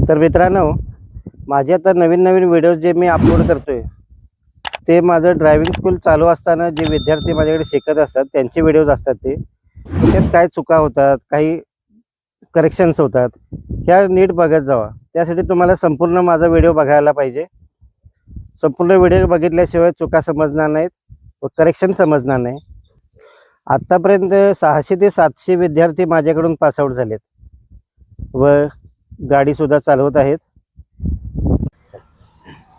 तर मित्रांनो, माझे आता नवीन व्हिडिओज जे मी अपलोड करतोय ते माझं ड्रायव्हिंग स्कूल चालू असताना जे विद्यार्थी माझ्याकडे शिकत असतात त्यांचे व्हिडिओज असतात. ते त्यात काय चुका होतात, काही करेक्शन्स होतात, ह्या नीट बघत जावा. त्यासाठी तुम्हाला संपूर्ण माझा व्हिडिओ बघायला पाहिजे. संपूर्ण व्हिडिओ बघितल्याशिवाय चुका समजणार नाहीत व करेक्शन समजणार नाही. आत्तापर्यंत 600 ते 700 विद्यार्थी माझ्याकडून पासआउट झालेत व गाडीसुद्धा चालवत आहेत.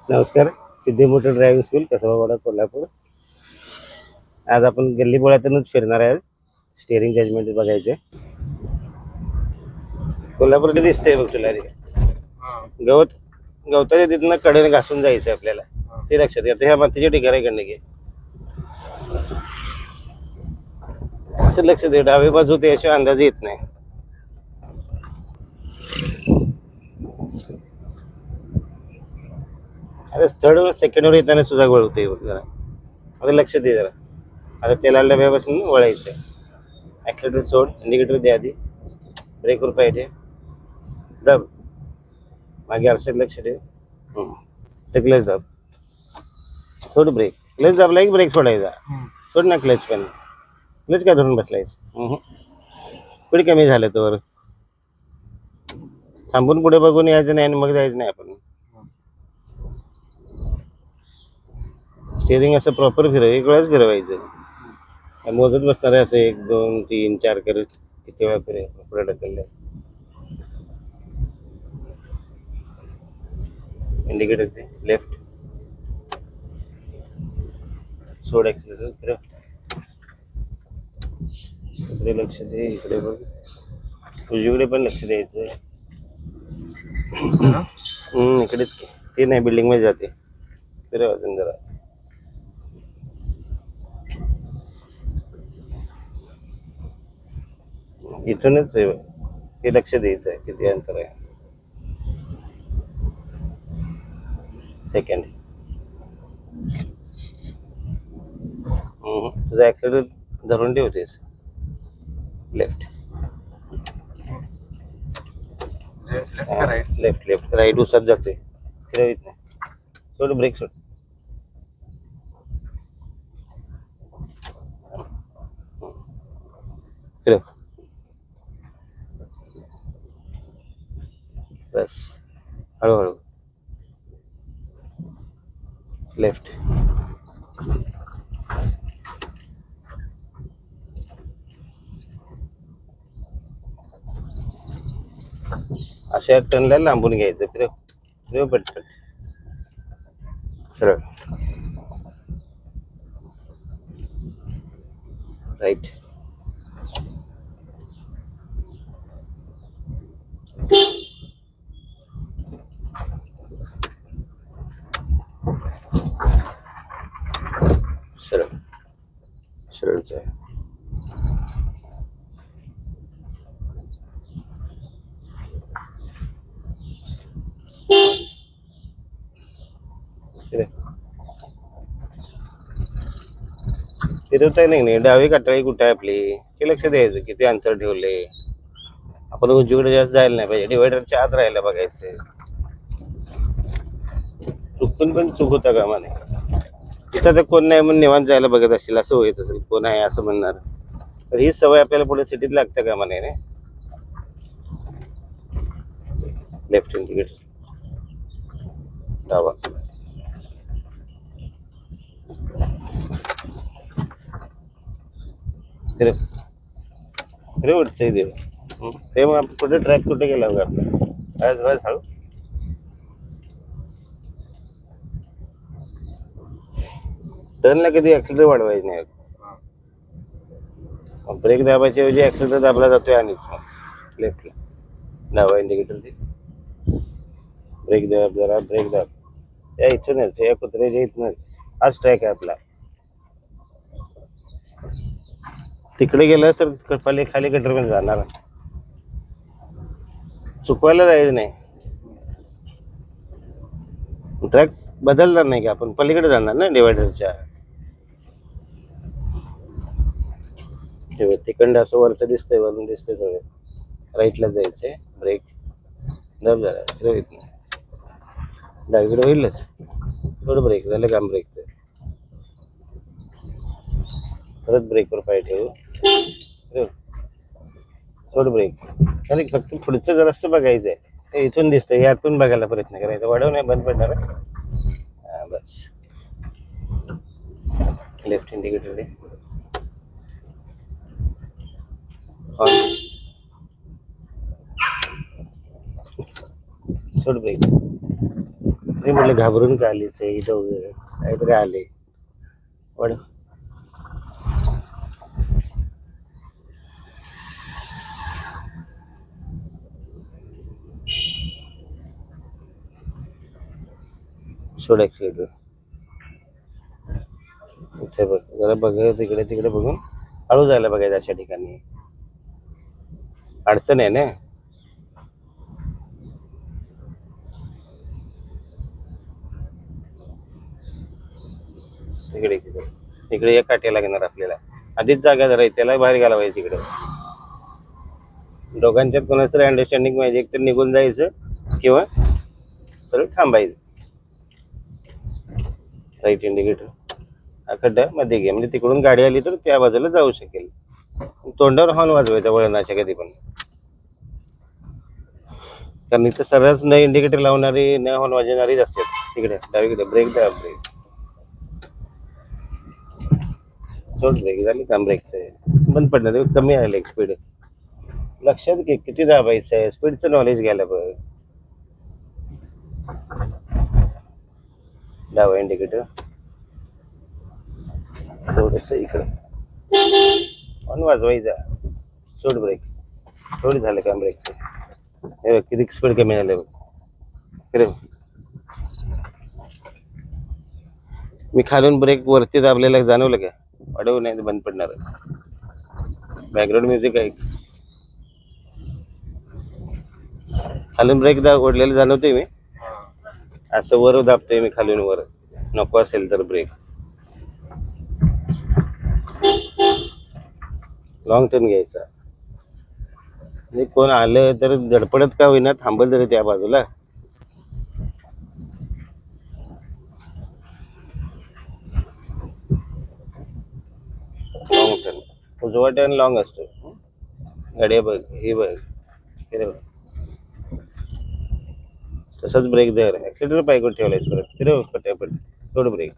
नमस्कार, सिद्धी मोटर ड्रायव्हिंग स्कूल, कसबावाडा, कोल्हापूर. आज आपण गल्ली बोळातूनच फिरणार आहे. स्टेअरिंग जजमेंट बघायचे. कोल्हापूरला दिसतंय बघ तुला गवताच्या तिथनं कडेने घासून जायचं आपल्याला, ते लक्षात घ्या. ह्या मातीच्या ठिकाणाकडनं घे, असं लक्ष दे. डावी बाजू त्याशिवाय अंदाज येत नाही. आता थर्ड सेकंडवर येताना सुद्धा वळवते बघ जरा. आता लक्ष दे जरा. आता तेला डब्यापासून वळायचं. ॲक्सिलेटर सोड, इंडिकेटर दे आधी, ब्रेकवर पाहिजे, दाब, मागे आरशात लक्ष दे. तर क्लच दाब, थोडं ब्रेक, क्लच दाबला एक ब्रेक सोडायचा. सोड ना क्लच, पण क्लच काय धरून बसलायचं. पुढे कमी झालं तर थांबून पुढे बघून यायचं नाही आणि मग जायचं नाही. आपण स्टेअरिंग असं प्रॉपर एक वेळाच फिरवायचं. मोजत बसणार आहे असं 1 2 3 4 करत किती वेळा पुढे ढकललं. इंडिकेटर दे, लेफ्ट, सोड, ॲक्सिलेटर फिरव, इकडे लक्ष दे, इकडे बघ, उजवीकडे पण लक्ष द्यायचं. इकडेच ते नाही, बिल्डिंग मध्ये जाते. फिरव अजून जरा. इथूनच हे लक्ष द्यायचं आहे किती अंतर आहे. सेकंड, तुझा ॲक्सिलेटर धरून ठेवतेस. लेफ्ट, लेफ्ट राईट उसत जातोय. फिरवित नाही. सोड, ब्रेक सोड. फिरव, बस. हळूहळू लेफ्ट, अशा टर्नला लांबून घ्यायचं. फिरव, फिरव पटपट, सरळ, राईट, सरळ, सरळच आहे. फिरवताय नाही. डावी काटाळी कुठे आहे आपली हे लक्ष द्यायचं. किती अंतर ठेवले आपण. उजवीकडे जास्त जायला नाही पाहिजे. डिवायडरच्या आत राहायला बघायचं. चुकून पण चूक होता कामा नाही. तिथं तर कोण नाही म्हणून निवांत जायला बघत असेल, असं होत असेल. कोण आहे असं म्हणणार. तर ही सवय आपल्याला पुढे सिटीत लागतं कामा नाही. लेफ्ट इंडिकेटर, डावा, उठतंय देव. ते मग कुठे ट्रॅक कुठे गेला बघा आपला. आज हळू, टर्नला कधी ॲक्सिलेटर वाढवायचं नाही. ब्रेक दाबायच्या ऐवजी ॲक्सिलेटर दाबला जातोय. आणि लेफ्टला डावा इंडिकेटर दे, ब्रेक दाब जरा, ब्रेक दाब. या इथूनच, या कुत्र्याच्या इथूनच हाच ट्रॅक आहे आपला. तिकडे गेलं तर खाली गटरमध्ये जाणार. चुकवायला जायचं नाही. ट्रॅक बदलणार नाही का आपण, पलीकडे जाणार ना डिवायडरच्या. तिकडं असं वरचं दिसतंय, वरून दिसतंय सगळं. राईटला जायचंय, ब्रेक, दब झाला फिरव इथनं. डावीकडे होईलच. थोडं ब्रेक झालं काम ब्रेकचं. परत ब्रेकवर पाय ठेवू. फिरव. थोडं ब्रेक. अरे फक्त पुढचं जरासं बघायचं आहे. ते इथून दिसतंय यातून बघायला प्रयत्न करायचा. वाढव नाही बंद पडणार. हा बस. लेफ्ट इंडिकेटर दे. सोड ब्रेक. मी म्हटलं घाबरून का आलीच आहे इथं काहीतरी आले. वाढव. सोड ॲक्सिलेटर. इथे बघ जरा बघ तिकडे तिकडे बघून हळू जायला बघायचं अशा ठिकाणी. अडचण आहे ना. तिकडे तिकडे तिकडे एक काट्या लागणार आपल्याला. आधीच जागा जरा त्याला बाहेर घालावायचं तिकडे. दोघांच्यात कोणाचं अंडरस्टँडिंग पाहिजे. एक तर निघून जायचं किंवा तर थांबायचं. राईट इंडिकेटर हा खड्डा मध्ये घे म्हणजे तिकडून गाडी आली तर त्या बाजूला जाऊ शकेल. तोंडावर हॉर्न वाजवायचा वळणाच्या कधी पण. कारण इथं सरस न इंडिकेटर लावणारी न हॉर्न वाजवणारीच असतात. तिकडे डावीकडे ब्रेक द्या ब्रेक. सोड ब्रेक झाली काम ब्रेकचं बंद पडणार कमी आले स्पीड. लक्षात घे किती दाबायचं आहे. स्पीडचं नॉलेज घ्यायला बघ. डावा इंडिकेटर थोडस इकडं ऑन वाजवायचा. सोड ब्रेक. थोडी झालं काम ब्रेकचं. हे बघ किती स्पीड कमी झालं बघ. फिरव. मी खालून ब्रेक वरती दाबलेला जाणवलं का. वाढवू नाही बंद पडणार. बॅकग्राऊंड म्युझिक आहे. खालून ब्रेक ओढलेलं जाणवते मी. असं वर दाबतोय मी खालून वर. नको असेल तर ब्रेक. लॉंग टर्न घ्यायचा. आणि कोण आलं तर धडपडत का होईना थांबल तरी त्या बाजूला. लॉंग टर्न उजवा टर्न लॉंग असतो. गाड्या बघ हे बघ फिरव. तसंच ब्रेक दर ॲक्सिलेटर पायकडे ठेवलायच परत फिरव पटापट. थोडं ब्रेक.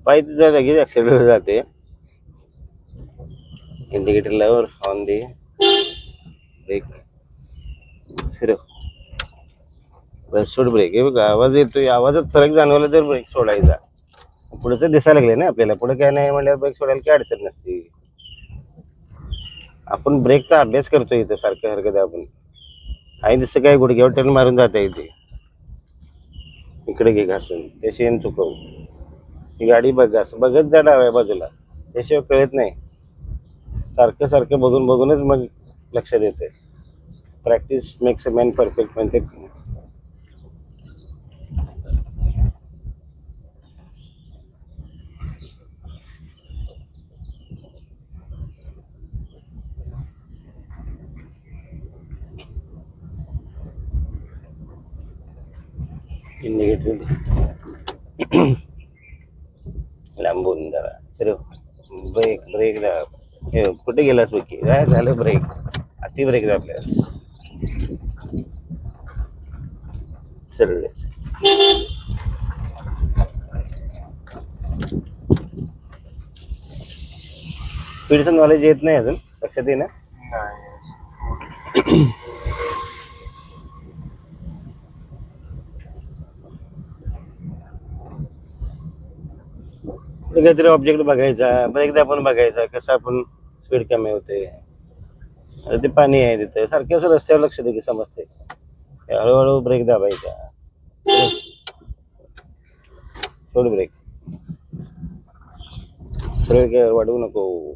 पाय तुझा लगेच ॲक्सिलेटर जाते. इंडिकेटर लावर ऑन दे. ब्रेक फिरव. बस सोड ब्रेक. हे बघ आवाज येतोय. आवाजात फरक जाणवला तर ब्रेक सोडायचा. पुढचं दिसायला लागले ना आपल्याला. पुढे काय नाही म्हणल्यावर ब्रेक सोडायला काय अडचण नसते. आपण ब्रेकचा अभ्यास करतोय इथं सारखं सारखं. आपण आणि जसं काय गुडघ्यावर टर्न मारून जाता येते. इकडे घे घासून ते शेण चुकव. ही गाडी बघ असं बघत जा डाव्या बाजूला. त्याशिवाय कळत नाही. सारखं सारखं बघून बघूनच मग लक्षात येते. Practice makes a man perfect म्हणते. इंडिकेटर लांबून जरा फिरव. ब्रेक ब्रेक दाब. हे कुठे गेलास बघी काय झालं ब्रेक. अति ब्रेक दाबल्यास सरळ. स्पीडचं नॉलेज येत नाही अजून लक्षात ये ना. काहीतरी ऑब्जेक्ट बघायचा. ब्रेक दाबून बघायचा कसं आपण स्पीड कमी होते. ते पाणी आहे तिथे सारखे असं रस्त्यावर लक्ष दे की समजते. हळूहळू ब्रेक दाबायचा. थोडी ब्रेक. सरळ वाढवू नको.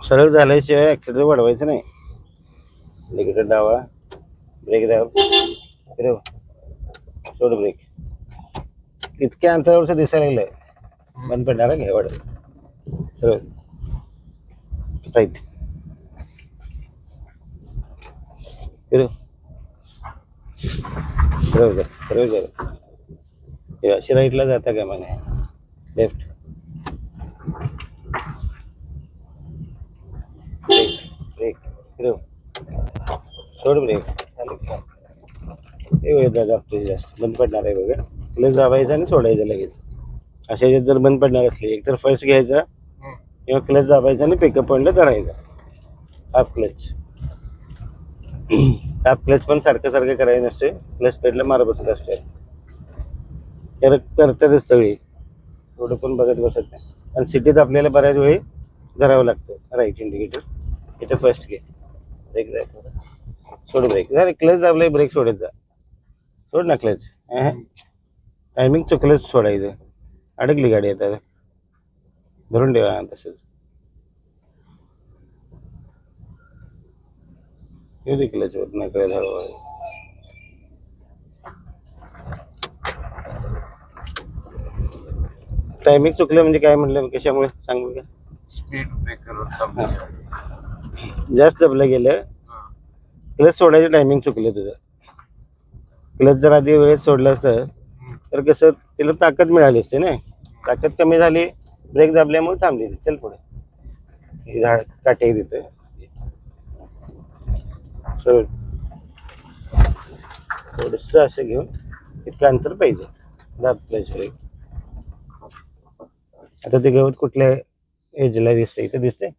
सरळ झाल्याशिवाय ॲक्सिलेटर वाढवायचं नाही. इंडिकेटर डावा. ब्रेक दाब फिरव. सोड ब्रेक. इतक्या अंतरावरचं दिसायला लागलंय. बंद पडणार घे वाढव. सरळ राईट फिरव फिरव फिरव जरा हे अशी राईटला जाता का मला लेफ्ट ब्रेक ब्रेक फिरव सोड ब्रेक हे वेळ दाबतो जास्त बंद पडणार आहे बघा क्लच दाबायचं आणि सोडायचं लगेच अशा ह्याच्यात जर बंद पडणार असले एक तर फर्स्ट घ्यायचा किंवा क्लच दाबायचा आणि पिकअप पॉईंटला धरायचा हाफ क्लच हाफ क्लच पण सारखं सारखं करायचं नसते क्लच पेडला मार बसत असते करतातच सगळी थोडं पण बघत बसत नाही आणि सिटीत आपल्याला बऱ्याच वेळी धरावं लागतं राईट इंडिकेटर इथं फर्स्ट घे ब्रेक जाय सोड ब्रेक झाले क्लच दाबले ब्रेक सोडत जा सोड ना क्लच टायमिंग चुकलंच सोडायचं अडकली गाडी आता धरून ठेवा तसंच येऊ दे क्लच होत नाही कळत हळूहळू टायमिंग चुकलं म्हणजे काय म्हटलं कशामुळे सांगू का स्पीड ब्रेकर जास्त दबलं गेलं क्लच सोडायचं टायमिंग चुकलं तुझं क्लच जर आधी वेळेत सोडलं असतं तर कसं तिला ताकद मिळाली असते ना ताकद कमी झाली ब्रेक दाबल्यामुळे थांबली चल पुढे झाड काटे देतं थोडंसं असं घेऊन इतकं अंतर पाहिजे दाब क्लच ब्रेक आता ते गवत कुठल्या एजला दिसतंय इथं दिसतंय